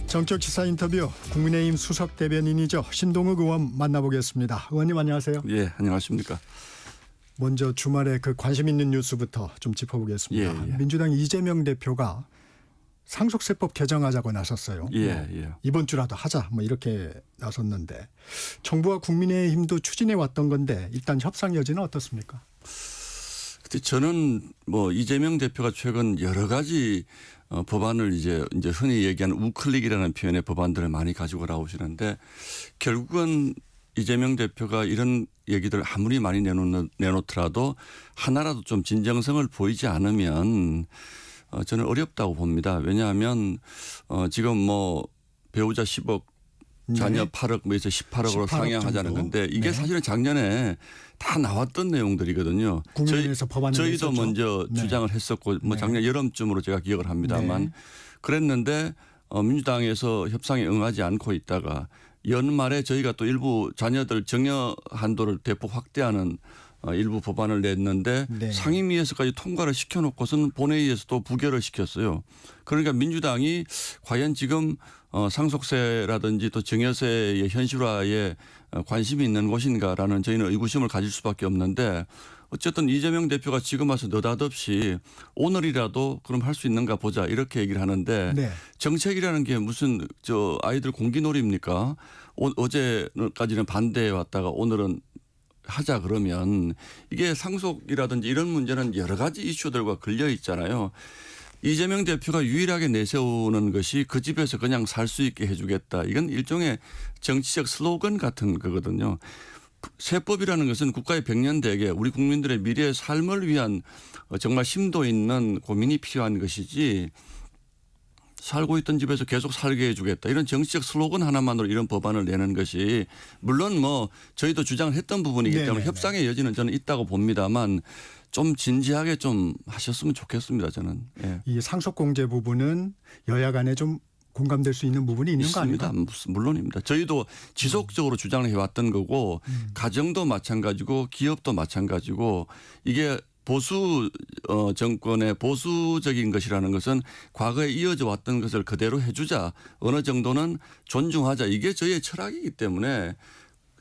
정적 시사 인터뷰 국민의힘 수석 대변인이죠. 신동욱 의원 만나보겠습니다. 의원님 안녕하세요. 예, 안녕하십니까. 먼저 주말에 그 관심 있는 뉴스부터 좀 짚어보겠습니다. 예. 민주당 이재명 대표가 상속세법 개정하자고 나섰어요. 예. 이번 주라도 하자 뭐 이렇게 나섰는데 정부와 국민의힘도 추진해 왔던 건데 일단 협상 여지는 어떻습니까? 근데 저는 뭐 이재명 대표가 최근 여러 가지 법안을 이제 흔히 얘기하는 우클릭이라는 표현의 법안들을 많이 가지고 나오시는데 결국은 이재명 대표가 이런 얘기들 아무리 많이 내놓더라도 하나라도 좀 진정성을 보이지 않으면 저는 어렵다고 봅니다. 왜냐하면 지금 뭐 배우자 10억 자녀 8억 뭐 해서 18억으로 상향하자는 건데 이게 사실은 작년에 다 나왔던 내용들이거든요. 국민의힘에서 법안을 저희도 냈었죠. 먼저 주장을 했었고 뭐 작년 여름쯤으로 제가 기억을 합니다만 그랬는데 민주당에서 협상에 응하지 않고 있다가 연말에 저희가 또 일부 자녀들 정여 한도를 대폭 확대하는 일부 법안을 냈는데 상임위에서까지 통과를 시켜놓고서는 본회의에서도 부결을 시켰어요. 그러니까 민주당이 과연 지금 상속세라든지 또 증여세의 현실화에 관심이 있는 곳인가라는 저희는 의구심을 가질 수밖에 없는데 어쨌든 이재명 대표가 지금 와서 느닷없이 오늘이라도 그럼 할 수 있는가 보자 이렇게 얘기를 하는데 정책이라는 게 무슨 저 아이들 공기놀이입니까? 어제까지는 반대해 왔다가 오늘은 하자 그러면 이게 상속이라든지 이런 문제는 여러 가지 이슈들과 걸려 있잖아요. 이재명 대표가 유일하게 내세우는 것이 그 집에서 그냥 살 수 있게 해주겠다. 이건 일종의 정치적 슬로건 같은 거거든요. 세법이라는 것은 국가의 백년대계 우리 국민들의 미래의 삶을 위한 정말 심도 있는 고민이 필요한 것이지 살고 있던 집에서 계속 살게 해주겠다. 이런 정치적 슬로건 하나만으로 이런 법안을 내는 것이 물론 뭐 저희도 주장을 했던 부분이기 때문에 협상의 여지는 저는 있다고 봅니다만 좀 진지하게 좀 하셨으면 좋겠습니다. 저는. 예. 이 상속공제 부분은 여야 간에 좀 공감될 수 있는 부분이 있는 거 아닙니까? 물론입니다. 저희도 지속적으로 주장을 해왔던 거고 가정도 마찬가지고 기업도 마찬가지고 이게 보수 정권의 보수적인 것이라는 것은 과거에 이어져 왔던 것을 그대로 해주자 어느 정도는 존중하자 이게 저희의 철학이기 때문에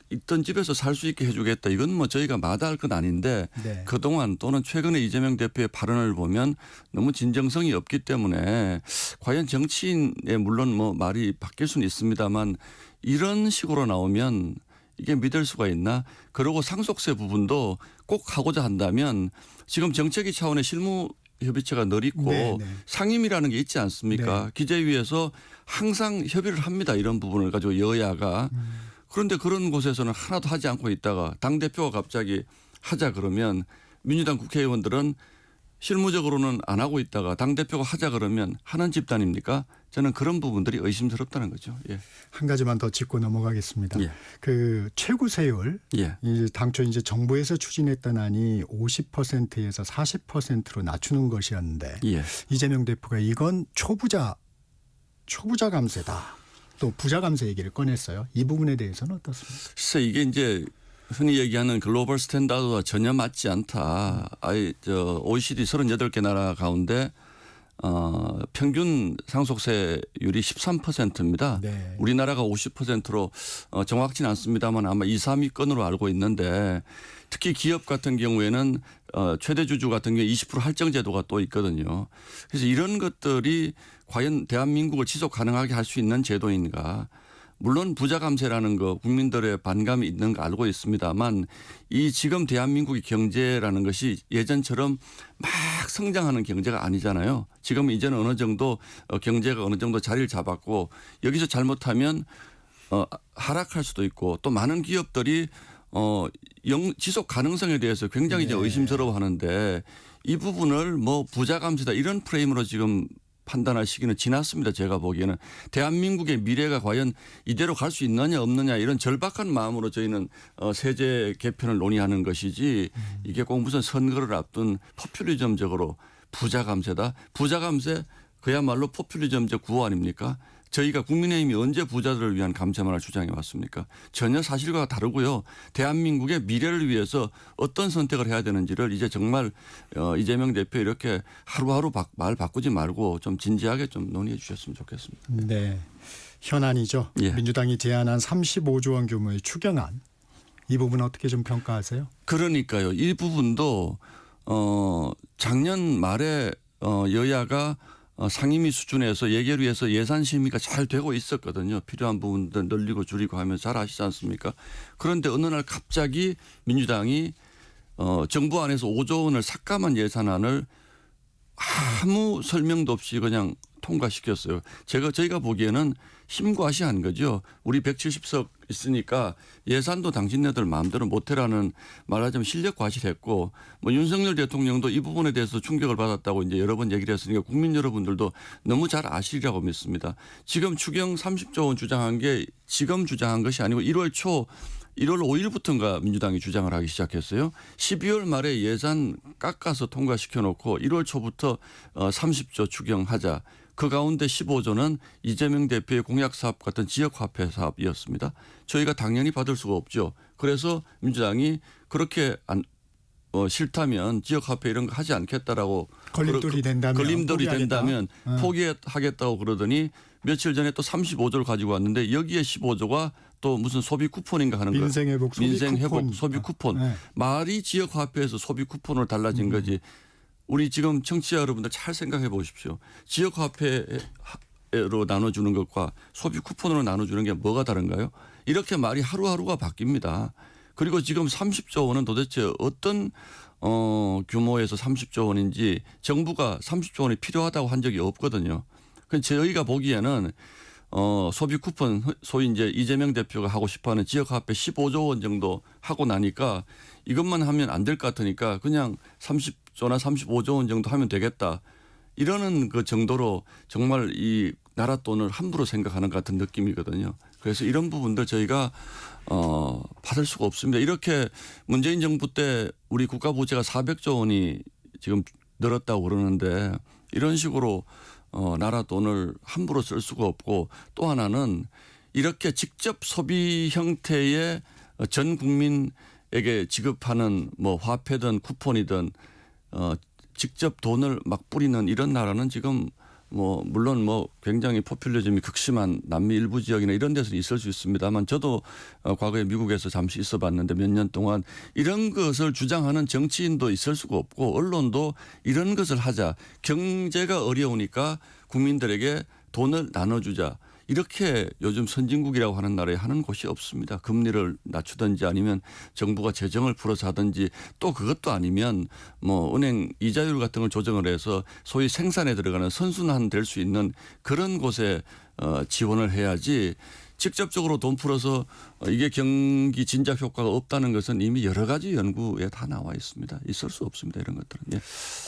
있던 집에서 살 수 있게 해주겠다. 이건 뭐 저희가 마다할 건 아닌데 그동안 또는 최근에 이재명 대표의 발언을 보면 너무 진정성이 없기 때문에 과연 정치인의 물론 뭐 말이 바뀔 수는 있습니다만 이런 식으로 나오면 이게 믿을 수가 있나? 그리고 상속세 부분도 꼭 하고자 한다면 지금 정책위 차원의 실무 협의체가 늘 있고 상임이라는 게 있지 않습니까? 기재위에서 항상 협의를 합니다. 이런 부분을 가지고 여야가. 그런데 그런 곳에서는 하나도 하지 않고 있다가 당대표가 갑자기 하자 그러면 민주당 국회의원들은 실무적으로는 안 하고 있다가 당대표가 하자 그러면 하는 집단입니까? 저는 그런 부분들이 의심스럽다는 거죠. 예. 한 가지만 더 짚고 넘어가겠습니다. 그 최고세율 당초 이제 정부에서 추진했던 안이 50%에서 40%로 낮추는 것이었는데 이재명 대표가 이건 초부자 감세다. 또 부자 감세 얘기를 꺼냈어요. 이 부분에 대해서는 어떻습니까? 글쎄 이게 이제 흔히 얘기하는 글로벌 스탠다드와 전혀 맞지 않다. OECD 38개 나라 가운데 평균 상속세율이 13%입니다. 우리나라가 50%로 정확치는 않습니다만 아마 2, 3위권으로 알고 있는데 특히 기업 같은 경우에는 최대 주주 같은 경우에 20% 할증 제도가 또 있거든요. 그래서 이런 것들이 과연 대한민국을 지속 가능하게 할 수 있는 제도인가. 물론 부자 감세라는 거 국민들의 반감이 있는 거 알고 있습니다만 이 지금 대한민국의 경제라는 것이 예전처럼 막 성장하는 경제가 아니잖아요. 지금 이제는 어느 정도 경제가 어느 정도 자리를 잡았고 여기서 잘못하면 하락할 수도 있고 또 많은 기업들이 지속 가능성에 대해서 굉장히 이제 의심스러워하는데 이 부분을 뭐 부자 감세다 이런 프레임으로 지금 판단할 시기는 지났습니다. 제가 보기에는 대한민국의 미래가 과연 이대로 갈 수 있느냐 없느냐 이런 절박한 마음으로 저희는 세제 개편을 논의하는 것이지 이게 꼭 무슨 선거를 앞둔 포퓰리즘적으로 부자 감세다. 부자 감세 그야말로 포퓰리즘적 구호 아닙니까? 저희가 국민의힘이 언제 부자들을 위한 감세만을 주장해 왔습니까? 전혀 사실과 다르고요. 대한민국의 미래를 위해서 어떤 선택을 해야 되는지를 이제 정말 이재명 대표 이렇게 하루하루 말 바꾸지 말고 좀 진지하게 좀 논의해 주셨으면 좋겠습니다. 네. 현안이죠. 예. 민주당이 제안한 35조 원 규모의 추경안. 이 부분 어떻게 좀 평가하세요? 그러니까요. 이 부분도 작년 말에 여야가 상임위 수준에서 예결위에서 예산 심의가 잘 되고 있었거든요. 필요한 부분들 늘리고 줄이고 하면 잘 아시지 않습니까? 그런데 어느 날 갑자기 민주당이 정부 안에서 5조 원을 삭감한 예산안을 아무 설명도 없이 그냥 통과시켰어요. 저희가 보기에는 힘과시한 거죠. 우리 170석 있으니까 예산도 당신네들 마음대로 못해라는 말하자면 실력 과시했고 뭐 윤석열 대통령도 이 부분에 대해서 충격을 받았다고 이제 여러 번 얘기를 했으니까 국민 여러분들도 너무 잘 아시리라고 믿습니다. 지금 추경 30조 원 주장한 게 지금 주장한 것이 아니고 1월 5일부터인가 민주당이 주장을 하기 시작했어요. 12월 말에 예산 깎아서 통과시켜 놓고 1월 초부터 30조 추경하자. 그 가운데 15조는 이재명 대표의 공약 사업 같은 지역화폐 사업이었습니다. 저희가 당연히 받을 수가 없죠. 그래서 민주당이 그렇게 싫다면 지역화폐 이런 거 하지 않겠다라고 걸림돌이 된다면 포기하겠다고 그러더니 며칠 전에 또 35조를 가지고 왔는데 여기에 15조가 또 무슨 소비 쿠폰인가 하는 거. 민생회복 소비 쿠폰. 네. 말이 지역화폐에서 소비 쿠폰으로 달라진 거지. 우리 지금 청취자 여러분들 잘 생각해 보십시오. 지역화폐로 나눠주는 것과 소비 쿠폰으로 나눠주는 게 뭐가 다른가요? 이렇게 말이 하루하루가 바뀝니다. 그리고 지금 30조 원은 도대체 어떤 규모에서 30조 원인지 정부가 30조 원이 필요하다고 한 적이 없거든요. 저희가 보기에는 소비 쿠폰 소위 이제 이재명 대표가 하고 싶어하는 지역화폐 15조 원 정도 하고 나니까 이것만 하면 안 될 것 같으니까 그냥 30조나 35조 원 정도 하면 되겠다. 이러는 그 정도로 정말 이 나라 돈을 함부로 생각하는 것 같은 느낌이거든요. 그래서 이런 부분들 저희가 받을 수가 없습니다. 이렇게 문재인 정부 때 우리 국가 부채가 400조 원이 지금 늘었다고 그러는데 이런 식으로 나라 돈을 함부로 쓸 수가 없고 또 하나는 이렇게 직접 소비 형태의 전 국민에게 지급하는 뭐 화폐든 쿠폰이든 직접 돈을 막 뿌리는 이런 나라는 지금 뭐 물론 뭐 굉장히 포퓰리즘이 극심한 남미 일부 지역이나 이런 데서는 있을 수 있습니다만 저도 과거에 미국에서 잠시 있어 봤는데 몇 년 동안 이런 것을 주장하는 정치인도 있을 수가 없고 언론도 이런 것을 하자. 경제가 어려우니까 국민들에게 돈을 나눠주자. 이렇게 요즘 선진국이라고 하는 나라에 하는 곳이 없습니다. 금리를 낮추든지 아니면 정부가 재정을 풀어서 하든지 또 그것도 아니면 뭐 은행 이자율 같은 걸 조정을 해서 소위 생산에 들어가는 선순환 될 수 있는 그런 곳에 지원을 해야지 직접적으로 돈 풀어서 이게 경기 진작 효과가 없다는 것은 이미 여러 가지 연구에 다 나와 있습니다. 있을 수 없습니다. 이런 것들은. 예.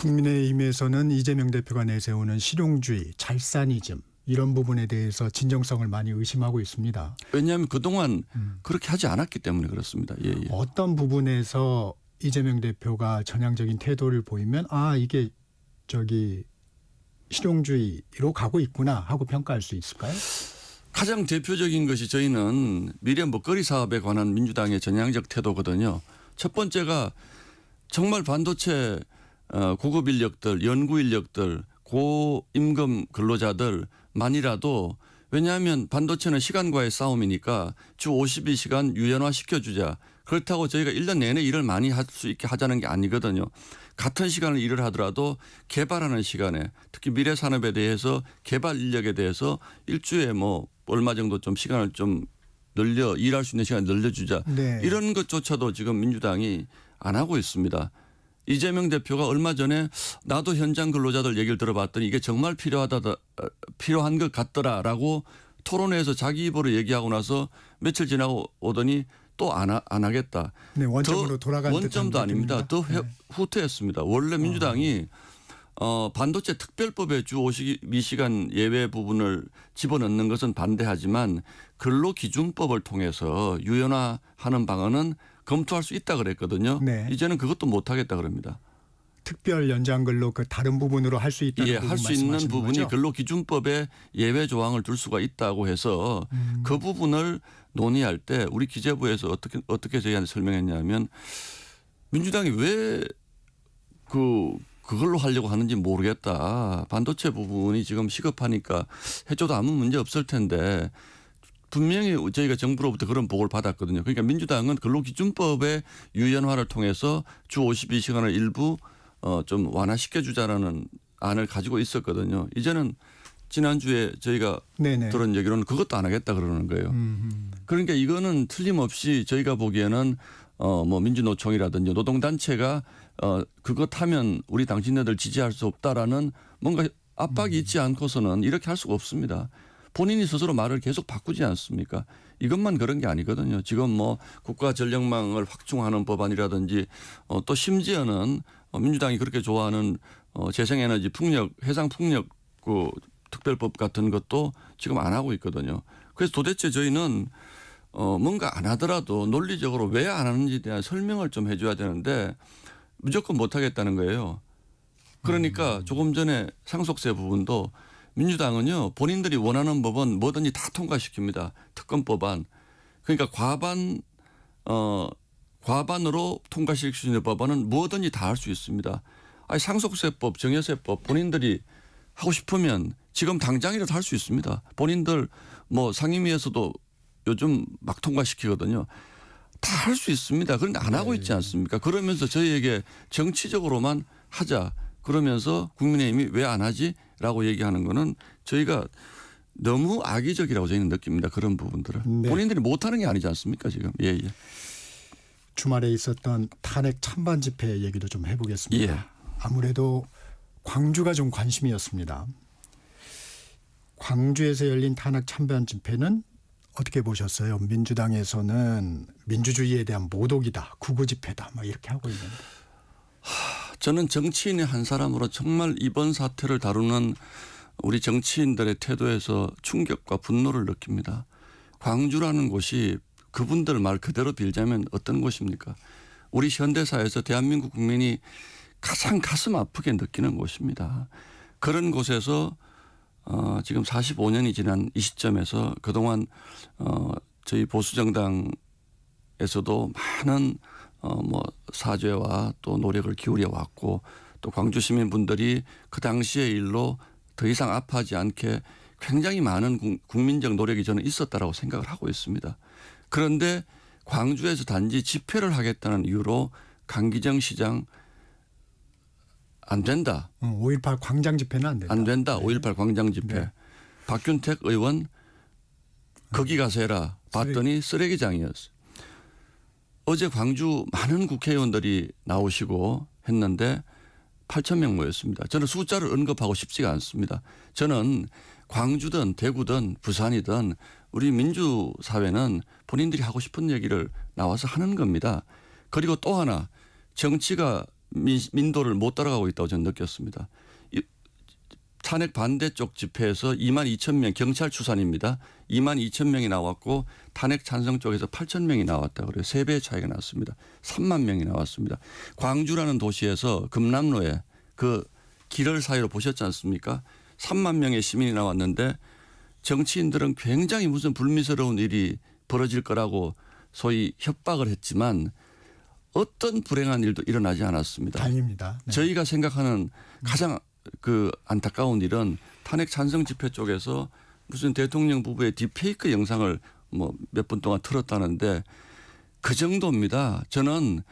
국민의힘에서는 이재명 대표가 내세우는 실용주의, 잘사니즘 이런 부분에 대해서 진정성을 많이 의심하고 있습니다. 왜냐하면 그동안 그렇게 하지 않았기 때문에 그렇습니다. 예, 예. 어떤 부분에서 이재명 대표가 전향적인 태도를 보이면 이게 실용주의로 가고 있구나 하고 평가할 수 있을까요? 가장 대표적인 것이 저희는 미래 먹거리 사업에 관한 민주당의 전향적 태도거든요. 첫 번째가 정말 반도체 고급 인력들, 연구 인력들, 고임금 근로자들만이라도 왜냐하면 반도체는 시간과의 싸움이니까 주 52시간 유연화 시켜주자. 그렇다고 저희가 1년 내내 일을 많이 할 수 있게 하자는 게 아니거든요. 같은 시간을 일을 하더라도 개발하는 시간에 특히 미래 산업에 대해서 개발 인력에 대해서 일주에 뭐 얼마 정도 좀 시간을 좀 늘려 일할 수 있는 시간을 늘려주자. 네. 이런 것조차도 지금 민주당이 안 하고 있습니다. 이재명 대표가 얼마 전에 나도 현장 근로자들 얘기를 들어봤더니 이게 정말 필요한 것 같더라라고 토론회에서 자기 입으로 얘기하고 나서 며칠 지나고 오더니 또 안 하겠다. 네, 원점으로 돌아간 원점도 아닙니다. 더 후퇴했습니다. 원래 민주당이 반도체 특별법에 주 52시간 예외 부분을 집어넣는 것은 반대하지만 근로기준법을 통해서 유연화하는 방안은 검토할 수 있다 그랬거든요. 네. 이제는 그것도 못하겠다 그럽니다. 특별 연장근로 그 다른 부분으로 할 수 있다는 부분 할 수 있는 말씀하시는 부분이 거죠? 근로기준법에 예외 조항을 둘 수가 있다고 해서 그 부분을 논의할 때 우리 기재부에서 어떻게 저희한테 설명했냐면 민주당이 왜 그걸로 하려고 하는지 모르겠다. 반도체 부분이 지금 시급하니까 해줘도 아무 문제 없을 텐데 분명히 저희가 정부로부터 그런 보고를 받았거든요. 그러니까 민주당은 근로기준법의 유연화를 통해서 주 52시간을 일부 좀 완화시켜 주자라는 안을 가지고 있었거든요. 이제는 지난주에 저희가 네네. 들은 얘기로는 그것도 안 하겠다 그러는 거예요. 그러니까 이거는 틀림없이 저희가 보기에는 뭐 민주노총이라든지 노동단체가 그것 하면 우리 당신네들 지지할 수 없다라는 뭔가 압박이 있지 않고서는 이렇게 할 수가 없습니다. 본인이 스스로 말을 계속 바꾸지 않습니까? 이것만 그런 게 아니거든요. 지금 뭐 국가 전력망을 확충하는 법안이라든지 또 심지어는 민주당이 그렇게 좋아하는 재생에너지 풍력, 해상 풍력 그 특별법 같은 것도 지금 안 하고 있거든요. 그래서 도대체 저희는 뭔가 안 하더라도 논리적으로 왜 안 하는지에 대한 설명을 좀 해줘야 되는데 무조건 못 하겠다는 거예요. 그러니까 조금 전에 상속세 부분도 민주당은요 본인들이 원하는 법은 뭐든지 다 통과시킵니다. 특검법안. 그러니까 과반으로 통과시킬 수 있는 법안은 뭐든지 다 할 수 있습니다. 아니 상속세법, 증여세법 본인들이 하고 싶으면 지금 당장이라도 할 수 있습니다. 본인들 뭐 상임위에서도 요즘 막 통과시키거든요. 다 할 수 있습니다. 그런데 안 하고 있지 않습니까? 그러면서 저희에게 정치적으로만 하자. 그러면서 국민의힘이 왜 안 하지? 라고 얘기하는 거는 저희가 너무 악의적이라고 저희는 느낍니다. 그런 부분들을. 네. 본인들이 못하는 게 아니지 않습니까 지금. 예. 주말에 있었던 탄핵 찬반 집회 얘기도 좀 해보겠습니다. 예. 아무래도 광주가 좀 관심이었습니다. 광주에서 열린 탄핵 찬반 집회는 어떻게 보셨어요? 민주당에서는 민주주의에 대한 모독이다, 구구 집회다, 막 이렇게 하고 있는데. 저는 정치인의 한 사람으로 정말 이번 사태를 다루는 우리 정치인들의 태도에서 충격과 분노를 느낍니다. 광주라는 곳이 그분들 말 그대로 빌자면 어떤 곳입니까? 우리 현대사에서 대한민국 국민이 가장 가슴 아프게 느끼는 곳입니다. 그런 곳에서 지금 45년이 지난 이 시점에서 그동안 저희 보수정당에서도 많은 뭐 사죄와 또 노력을 기울여 왔고 또 광주 시민분들이 그 당시의 일로 더 이상 아파하지 않게 굉장히 많은 국민적 노력이 저는 있었다라고 생각을 하고 있습니다. 그런데 광주에서 단지 집회를 하겠다는 이유로 강기정 시장 안 된다. 5.18 광장 집회는 안 된다. 안 된다. 네. 5.18 광장 집회. 네. 박균택 의원 거기 가서 해라. 봤더니 쓰레기장이었어요. 어제 광주 많은 국회의원들이 나오시고 했는데 8,000명 모였습니다. 저는 숫자를 언급하고 싶지가 않습니다. 저는 광주든 대구든 부산이든 우리 민주사회는 본인들이 하고 싶은 얘기를 나와서 하는 겁니다. 그리고 또 하나 정치가 민도를 못 따라가고 있다고 저는 느꼈습니다. 탄핵 반대쪽 집회에서 22,000명 경찰 추산입니다. 22,000명이 나왔고 탄핵 찬성 쪽에서 8,000명이 나왔다 그래요. 3배의 차이가 났습니다. 3만 명이 나왔습니다. 광주라는 도시에서 금남로에 그 길을 사이로 보셨지 않습니까? 3만 명의 시민이 나왔는데 정치인들은 굉장히 무슨 불미스러운 일이 벌어질 거라고 소위 협박을 했지만 어떤 불행한 일도 일어나지 않았습니다. 다행입니다. 네. 저희가 생각하는 가장 안타까운 일은 탄핵 찬성 집회 쪽에서 무슨 대통령 부부의 딥페이크 영상을 뭐 몇 분 동안 틀었다는데 그 정도입니다. 저는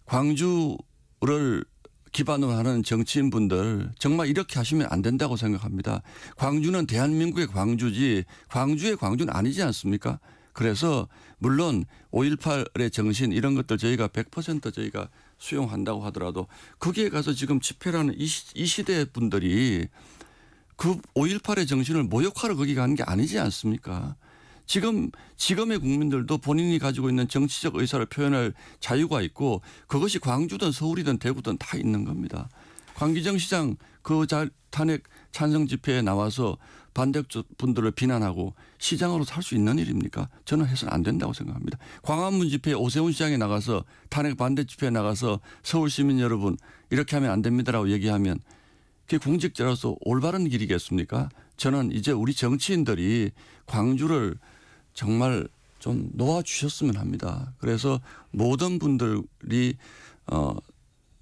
광주를 기반으로 하는 정치인분들 정말 이렇게 하시면 안 된다고 생각합니다. 광주는 대한민국의 광주지 광주의 광주는 아니지 않습니까? 그래서 물론 5.18의 정신 이런 것들 저희가 100% 저희가 수용한다고 하더라도 거기에 가서 지금 집회라는 이 시대 분들이 그 5.18의 정신을 모욕하러 거기 가는 게 아니지 않습니까? 지금의 국민들도 본인이 가지고 있는 정치적 의사를 표현할 자유가 있고 그것이 광주든 서울이든 대구든 다 있는 겁니다. 광기정 시장 그 탄핵 찬성 집회에 나와서 반대쪽 분들을 비난하고 시장으로 살 수 있는 일입니까? 저는 해서는 안 된다고 생각합니다. 광화문 집회에 오세훈 시장에 나가서 탄핵 반대 집회에 나가서 서울 시민 여러분 이렇게 하면 안 됩니다라고 얘기하면 그게 공직자로서 올바른 길이겠습니까? 저는 이제 우리 정치인들이 광주를 정말 좀 놓아주셨으면 합니다. 그래서 모든 분들이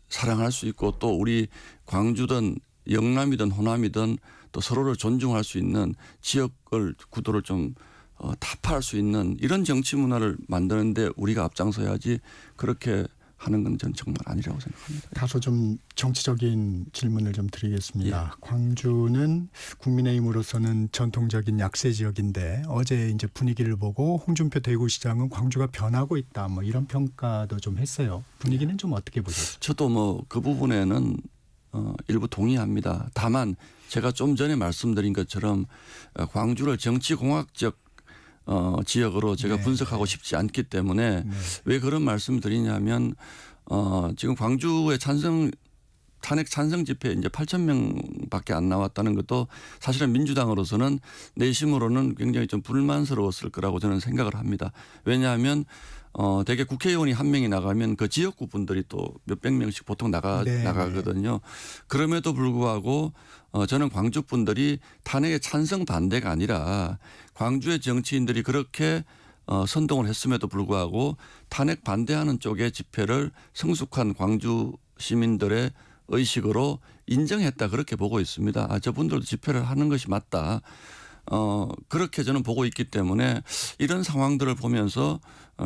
사랑할 수 있고 또 우리 광주든 영남이든 호남이든 또 서로를 존중할 수 있는 지역을 구도를 좀 타파할 수 있는 이런 정치 문화를 만드는데 우리가 앞장서야지 그렇게 하는 건 전 정말 아니라고 생각합니다. 다소 좀 정치적인 질문을 좀 드리겠습니다. 광주는 국민의힘으로서는 전통적인 약세 지역인데 어제 이제 분위기를 보고 홍준표 대구시장은 광주가 변하고 있다 뭐 이런 평가도 좀 했어요. 분위기는 좀 어떻게 보셨어요? 저도 뭐 그 부분에는 일부 동의합니다. 다만 제가 좀 전에 말씀드린 것처럼 광주를 정치공학적 지역으로 제가 분석하고 싶지 않기 때문에 왜 그런 말씀을 드리냐면 지금 광주의 탄핵 찬성 집회 이제 8,000명밖에 안 나왔다는 것도 사실은 민주당으로서는 내심으로는 굉장히 좀 불만스러웠을 거라고 저는 생각을 합니다. 왜냐하면 대개 국회의원이 한 명이 나가면 그 지역구 분들이 또 몇백 명씩 보통 나가거든요. 그럼에도 불구하고 저는 광주 분들이 탄핵의 찬성 반대가 아니라 광주의 정치인들이 그렇게 선동을 했음에도 불구하고 탄핵 반대하는 쪽의 집회를 성숙한 광주 시민들의 의식으로 인정했다 그렇게 보고 있습니다. 저분들도 집회를 하는 것이 맞다. 그렇게 저는 보고 있기 때문에 이런 상황들을 보면서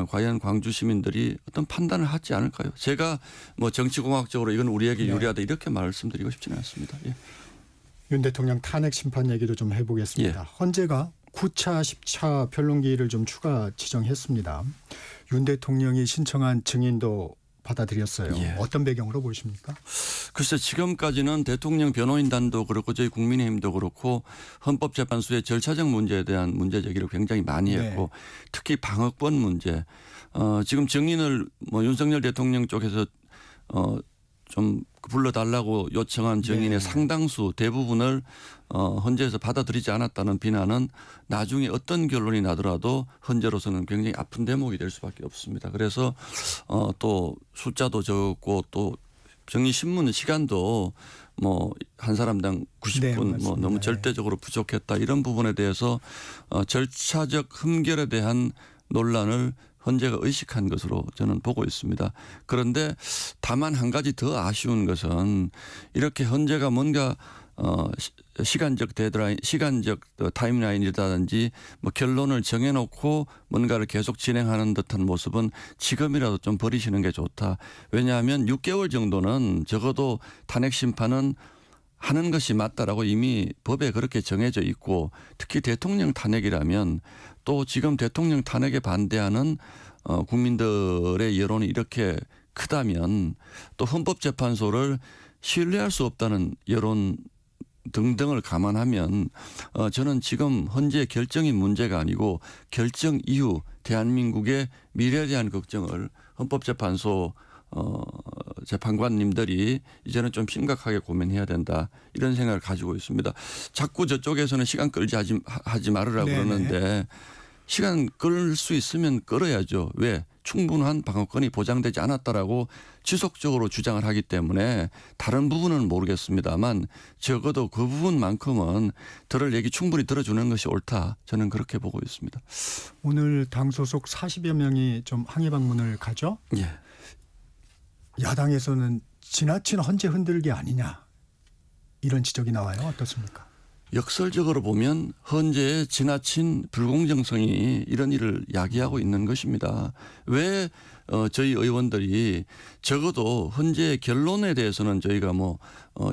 과연 광주 시민들이 어떤 판단을 하지 않을까요? 제가 뭐 정치공학적으로 이건 우리에게 유리하다 이렇게 말씀드리고 싶지는 않습니다. 예. 윤 대통령 탄핵 심판 얘기도 좀 해보겠습니다. 예. 헌재가 9차, 10차 변론기일을 좀 추가 지정했습니다. 윤 대통령이 신청한 증인도 받아들였어요. 예. 어떤 배경으로 보십니까? 글쎄 지금까지는 대통령 변호인단도 그렇고 저희 국민의힘도 그렇고 헌법재판소의 절차적 문제에 대한 문제 제기를 굉장히 많이 했고 특히 방어권 문제 지금 증인을 뭐 윤석열 대통령 쪽에서 좀 불러달라고 요청한 증인의 상당수 대부분을 헌재에서 받아들이지 않았다는 비난은 나중에 어떤 결론이 나더라도 헌재로서는 굉장히 아픈 대목이 될 수밖에 없습니다. 그래서 또 숫자도 적고 또 정리신문 시간도 뭐 한 사람당 90분 뭐 너무 절대적으로 부족했다 이런 부분에 대해서 절차적 흠결에 대한 논란을 헌재가 의식한 것으로 저는 보고 있습니다. 그런데 다만 한 가지 더 아쉬운 것은 이렇게 헌재가 뭔가 시간적 데드라인, 시간적 타임라인이라든지 뭐 결론을 정해놓고 뭔가를 계속 진행하는 듯한 모습은 지금이라도 좀 버리시는 게 좋다. 왜냐하면 6개월 정도는 적어도 탄핵 심판은 하는 것이 맞다라고 이미 법에 그렇게 정해져 있고 특히 대통령 탄핵이라면 또 지금 대통령 탄핵에 반대하는 국민들의 여론이 이렇게 크다면 또 헌법재판소를 신뢰할 수 없다는 여론 등등을 감안하면 저는 지금 헌재의 결정이 문제가 아니고 결정 이후 대한민국의 미래에 대한 걱정을 헌법재판소 재판관님들이 이제는 좀 심각하게 고민해야 된다 이런 생각을 가지고 있습니다. 자꾸 저쪽에서는 시간 끌지 하지 말으라고 그러는데 시간 끌 수 있으면 끌어야죠. 왜? 충분한 방어권이 보장되지 않았다라고 지속적으로 주장을 하기 때문에 다른 부분은 모르겠습니다만 적어도 그 부분만큼은 들을 얘기 충분히 들어주는 것이 옳다. 저는 그렇게 보고 있습니다. 오늘 당 소속 40여 명이 좀 항의 방문을 가죠. 예. 야당에서는 지나친 헌재 흔들기 아니냐 이런 지적이 나와요. 어떻습니까? 역설적으로 보면 헌재의 지나친 불공정성이 이런 일을 야기하고 있는 것입니다. 왜 저희 의원들이 적어도 헌재의 결론에 대해서는 저희가 뭐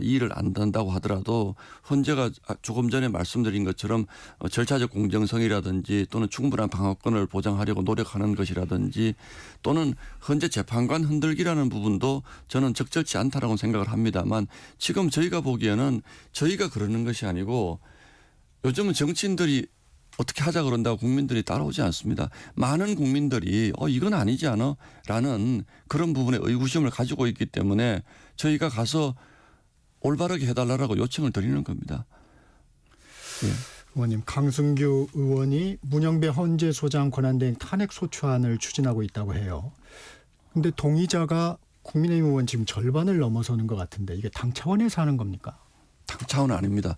이의를 안 단다고 하더라도 헌재가 조금 전에 말씀드린 것처럼 절차적 공정성이라든지 또는 충분한 방어권을 보장하려고 노력하는 것이라든지 또는 헌재 재판관 흔들기라는 부분도 저는 적절치 않다라고 생각을 합니다만 지금 저희가 보기에는 저희가 그러는 것이 아니고 요즘은 정치인들이 어떻게 하자 그런다고 국민들이 따라오지 않습니다. 많은 국민들이 이건 아니지 않아? 라는 그런 부분에 의구심을 가지고 있기 때문에 저희가 가서 올바르게 해달라고 요청을 드리는 겁니다. 예. 의원님, 강승규 의원이 문영배 헌재 소장 권한대행 탄핵 소추안을 추진하고 있다고 해요. 근데 동의자가 국민의힘 의원 지금 절반을 넘어서는 것 같은데 이게 당 차원에서 하는 겁니까? 당 차원은 아닙니다.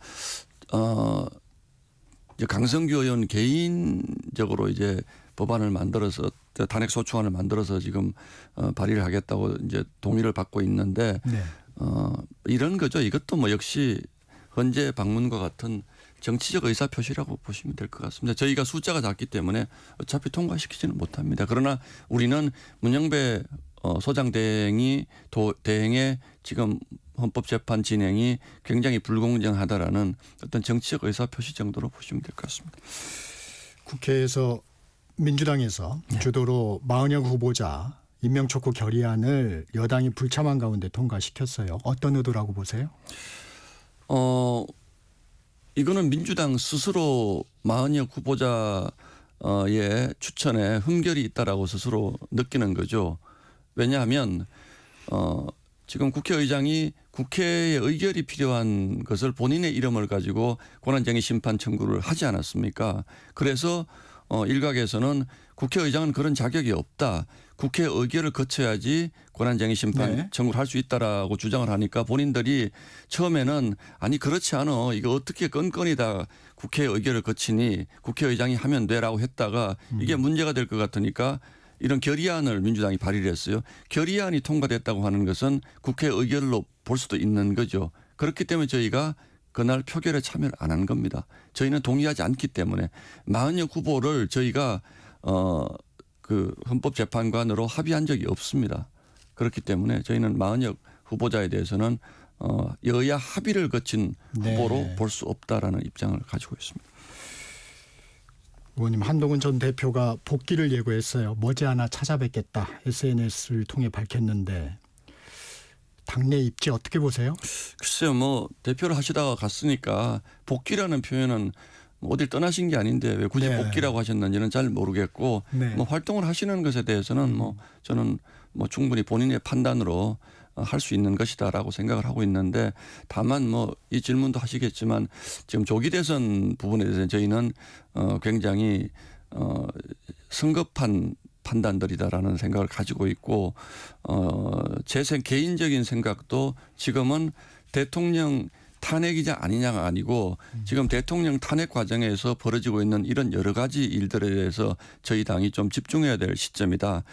이제 강성규 의원 개인적으로 이제 법안을 만들어서 탄핵 소추안을 만들어서 지금 발의를 하겠다고 이제 동의를 받고 있는데 네. 이런 거죠. 이것도 뭐 역시 헌재 방문과 같은 정치적 의사 표시라고 보시면 될 것 같습니다. 저희가 숫자가 작기 때문에 어차피 통과시키지는 못합니다. 그러나 우리는 문영배 소장 대행의 지금 헌법재판 진행이 굉장히 불공정하다라는 어떤 정치적 의사 표시 정도로 보시면 될 것 같습니다. 국회에서 민주당에서 주도로 마은혁 후보자 임명촉구 결의안을 여당이 불참한 가운데 통과시켰어요. 어떤 의도라고 보세요? 이거는 민주당 스스로 마은혁 후보자의 추천에 흠결이 있다라고 스스로 느끼는 거죠. 왜냐하면 지금 국회의장이 국회의 의결이 필요한 것을 본인의 이름을 가지고 권한쟁의 심판 청구를 하지 않았습니까? 그래서 일각에서는 국회의장은 그런 자격이 없다. 국회 의결을 거쳐야지 권한쟁의 심판 청구를 할 수 있다라고 주장을 하니까 본인들이 처음에는 아니 그렇지 않아. 이거 어떻게 건건이 다 국회 의결을 거치니 국회의장이 하면 돼라고 했다가 이게 문제가 될 것 같으니까 이런 결의안을 민주당이 발의를 했어요. 결의안이 통과됐다고 하는 것은 국회 의결로 볼 수도 있는 거죠. 그렇기 때문에 저희가 그날 표결에 참여를 안 한 겁니다. 저희는 동의하지 않기 때문에 마은혁 후보를 저희가 그 헌법재판관으로 합의한 적이 없습니다. 그렇기 때문에 저희는 마은혁 후보자에 대해서는 여야 합의를 거친 후보로 볼 수 없다라는 입장을 가지고 있습니다. 의원님, 한동훈 전 대표가 복귀를 예고했어요. 머지않아 찾아뵙겠다. SNS를 통해 밝혔는데 당내 입지 어떻게 보세요? 글쎄요. 뭐 대표를 하시다가 갔으니까 복귀라는 표현은 어딜 떠나신 게 아닌데 왜 굳이 복귀라고 하셨는지는 잘 모르겠고 뭐 활동을 하시는 것에 대해서는 뭐 저는 뭐 충분히 본인의 판단으로 할 수 있는 것이다라고 생각을 하고 있는데 다만 뭐 이 질문도 하시겠지만 지금 조기 대선 부분에 대해서 저희는 굉장히 성급한 판단들이다라는 생각을 가지고 있고 제 개인적인 생각도 지금은 대통령 탄핵이냐 아니냐가 아니고 지금 대통령 탄핵 과정에서 벌어지고 있는 이런 여러 가지 일들에 대해서 저희 당이 좀 집중해야 될 시점이다.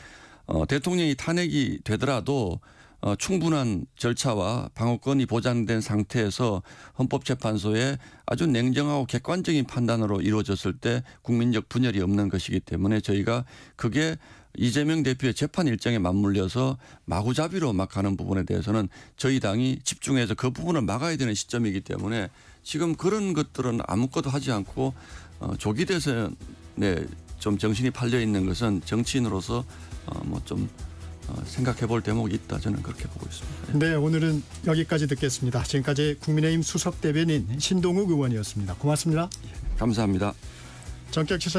대통령이 탄핵이 되더라도 충분한 절차와 방어권이 보장된 상태에서 헌법재판소에 아주 냉정하고 객관적인 판단으로 이루어졌을 때 국민적 분열이 없는 것이기 때문에 저희가 그게 이재명 대표의 재판 일정에 맞물려서 마구잡이로 막 가는 부분에 대해서는 저희 당이 집중해서 그 부분을 막아야 되는 시점이기 때문에 지금 그런 것들은 아무것도 하지 않고 조기 대선에 좀 정신이 팔려 있는 것은 정치인으로서 뭐 좀 생각해 볼 대목이 있다. 저는 그렇게 보고 있습니다. 네, 오늘은 여기까지 듣겠습니다. 지금까지 국민의힘 수석 대변인 신동욱 의원이었습니다. 고맙습니다. 감사합니다. 전격치사